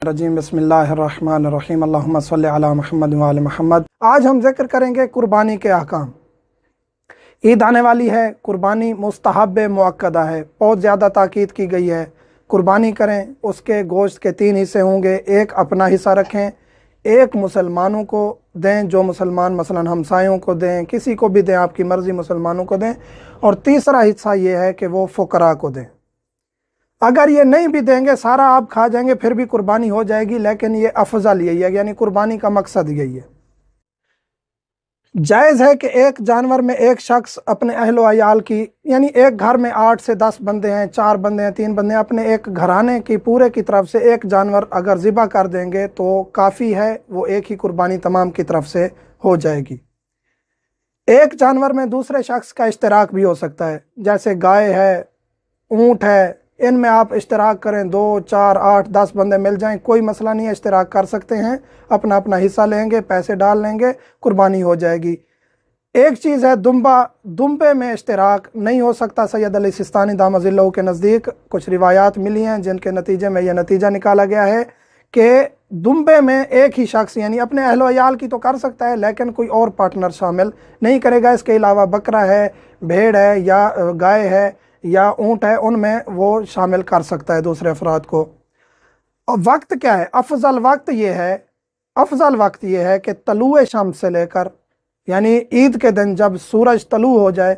रजीम बिस्मिल्लाहिर्रहमानिर्रहीम अल्लाहुम्मा सल्लि अला मुहम्मद व आले मुहम्मद। आज हम जिक्र करेंगे कुर्बानी के अहकाम। ईद आने वाली है, कुर्बानी मुस्तहब मुअक्कदा है, बहुत ज़्यादा ताकीद की गई है। कुर्बानी करें, उसके गोश्त के 3 हिस्से होंगे, एक अपना हिस्सा रखें, एक मुसलमानों को दें, जो मुसलमान मसलन हमसायों को दें, किसी को भी दें, आपकी मर्ज़ी, मुसलमानों को दें, और तीसरा हिस्सा ये है कि वो फ़ुकरा को दें। अगर ये नहीं भी देंगे, सारा आप खा जाएंगे, फिर भी कुर्बानी हो जाएगी, लेकिन ये अफजल यही है, यानी कुर्बानी का मकसद यही है। जायज़ है कि एक जानवर में एक शख्स अपने अहल व अयाल की, यानी एक घर में 8 से 10 बंदे हैं, 4 बंदे हैं, 3 बंदे हैं, अपने एक घराने की पूरे की तरफ से एक जानवर अगर ज़िबा कर देंगे तो काफ़ी है, वो एक ही कुर्बानी तमाम की तरफ से हो जाएगी। एक जानवर में दूसरे शख्स का इश्तराक भी हो सकता है, जैसे गाय है, ऊँट है, इनमें आप इश्तराक करें, 2, 4, 8, 10 बंदे मिल जाएं, कोई मसला नहीं है, इश्तराक कर सकते हैं, अपना अपना हिस्सा लेंगे, पैसे डाल लेंगे, कुर्बानी हो जाएगी। एक चीज़ है दुम्बे में इश्तराक नहीं हो सकता। सैयद अली सिस्तानी दामजिल्लहु के नज़दीक कुछ रिवायात मिली हैं जिनके नतीजे में यह नतीजा निकाला गया है कि दुम्बे में एक ही शख्स, यानी अपने अहलो अयाल की तो कर सकता है, लेकिन कोई और पार्टनर शामिल नहीं करेगा। इसके अलावा बकरा है, भेड़ है, या गाय है, या ऊँट है, उनमें वो शामिल कर सकता है दूसरे अफराद को। और वक्त क्या है? अफजल वक्त ये है कि तलुए शम्स से लेकर, यानी ईद के दिन जब सूरज तलू हो जाए,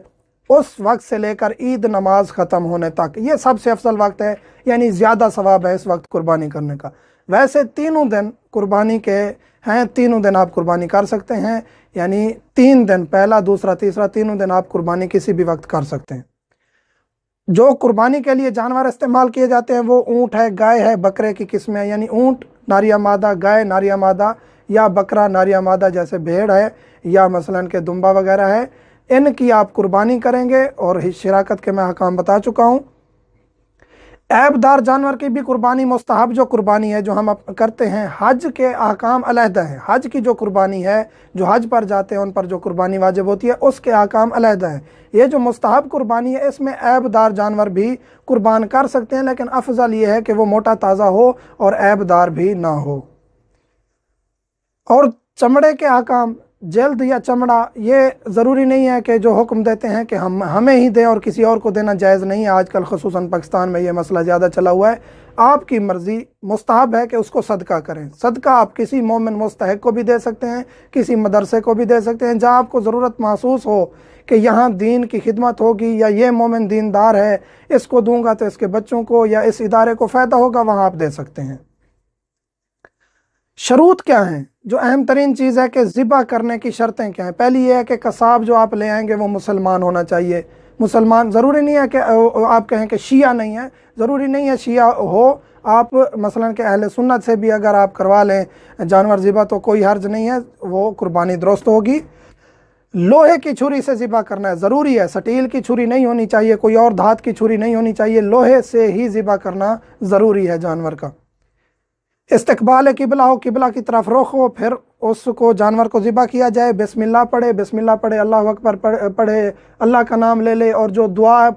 उस वक्त से लेकर ईद नमाज ख़त्म होने तक, ये सबसे अफजल वक्त है, यानी ज़्यादा सवाब है इस वक्त कुर्बानी करने का। वैसे तीनों दिन कुर्बानी के हैं, तीनों दिन आप कुर्बानी कर सकते हैं, यानी 3 दिन, पहला, दूसरा, तीसरा, तीनों दिन आप कुर्बानी किसी भी वक्त कर सकते हैं। जो कुर्बानी के लिए जानवर इस्तेमाल किए जाते हैं वो ऊँट है, गाय है, बकरे की किस्में, यानी ऊँट नारिया मादा, गाय नारिया मादा, या बकरा नारिया मादा, जैसे भेड़ है या मसलन के दुम्बा वगैरह है, इनकी आप कुर्बानी करेंगे। और शिराकत के मैं अहकाम बता चुका हूँ। ऐबदार जानवर की भी कुर्बानी मुस्तहब जो कुर्बानी है जो हम करते हैं, हज के अहकाम अलहदा हैं। हज की जो कुर्बानी है, जो हज पर जाते हैं उन पर जो कुर्बानी वाजिब होती है, उसके अहकाम अलहदा हैं। ये जो मुस्तहब कुर्बानी है, इसमें ऐबदार जानवर भी कुर्बान कर सकते हैं, लेकिन अफजल ये है कि वो मोटा ताज़ा हो और ऐबदार भी ना हो। और चमड़े के अहकाम, जल्द या चमड़ा, ये ज़रूरी नहीं है कि जो हुक्म देते हैं कि हमें ही दें और किसी और को देना जायज़ नहीं है। आजकल ख़ुसूसन पाकिस्तान में ये मसला ज़्यादा चला हुआ है। आपकी मर्ज़ी, मुस्तहब है कि उसको सदका करें। सदका आप किसी मोमिन मुस्तहिक को भी दे सकते हैं, किसी मदरसे को भी दे सकते हैं, जहाँ आपको ज़रूरत महसूस हो कि यहाँ दीन की खिदमत होगी, या ये मोमिन दीनदार है, इसको दूंगा तो इसके बच्चों को या इस इदारे को फ़ायदा होगा, वहाँ आप दे सकते हैं। शरूत क्या हैं? जो अहम तरीन चीज़ है कि ज़िबा करने की शर्तें क्या हैं? पहली ये है कि कसाब जो आप ले आएंगे वो मुसलमान होना चाहिए। मुसलमान, ज़रूरी नहीं है कि आप कहें कि शिया नहीं है, ज़रूरी नहीं है शिया हो। आप मसलन के अहले सुन्नत से भी अगर आप करवा लें जानवर ज़िबा तो कोई हर्ज नहीं है, वो कुर्बानी दुरुस्त होगी। लोहे की छुरी से ज़िबा करना है, ज़रूरी है। स्टील की छुरी नहीं होनी चाहिए, कोई और धात की छुरी नहीं होनी चाहिए, लोहे से ही ज़िबा करना ज़रूरी है जानवर का। इस्तकबाल किबला हो, किबला की तरफ रुख हो, फिर उसको जानवर को ज़िबा किया जाए। बिस्मिल्लाह पढ़े, अल्लाह अकबर पढ़े, अल्लाह का नाम ले ले, और जो दुआ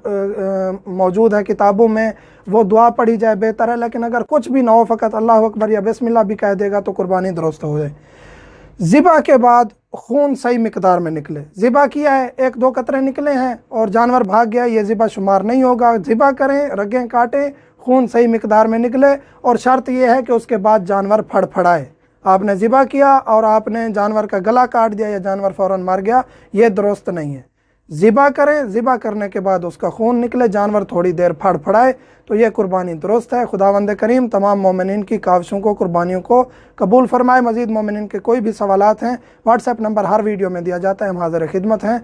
मौजूद है किताबों में वो दुआ पढ़ी जाए, बेहतर है। लेकिन अगर कुछ भी ना हो, फ़कत अल्लाह अकबर या बिस्मिल्लाह भी कह देगा तो कुर्बानी दुरुस्त हो जाए। ज़िबा के बाद खून सही मिकदार में निकले। ज़िबा किया है, 1-2 कतरे निकले हैं और जानवर भाग गया, ये ज़िबा शुमार नहीं होगा। ज़िबा करें, रगें काटें, खून सही मिकदार में निकले, और शर्त यह है कि उसके बाद जानवर फड़फड़ाए। आपने ज़िबा किया और आपने जानवर का गला काट दिया या जानवर फ़ौरन मर गया, ये दुरुस्त नहीं है। ज़िबा करें, ज़िबा करने के बाद उसका खून निकले, जानवर थोड़ी देर फड़फड़ाए, तो ये कुर्बानी दुरुस्त है। खुदावंद करीम तमाम मोमिनीन की काविशों को, कुर्बानियों को कबूल फरमाए। मज़ीद मोमिनीन के कोई भी सवालात हैं, व्हाट्सएप नंबर हर वीडियो में दिया जाता है, हम हाज़िर खिदमत हैं।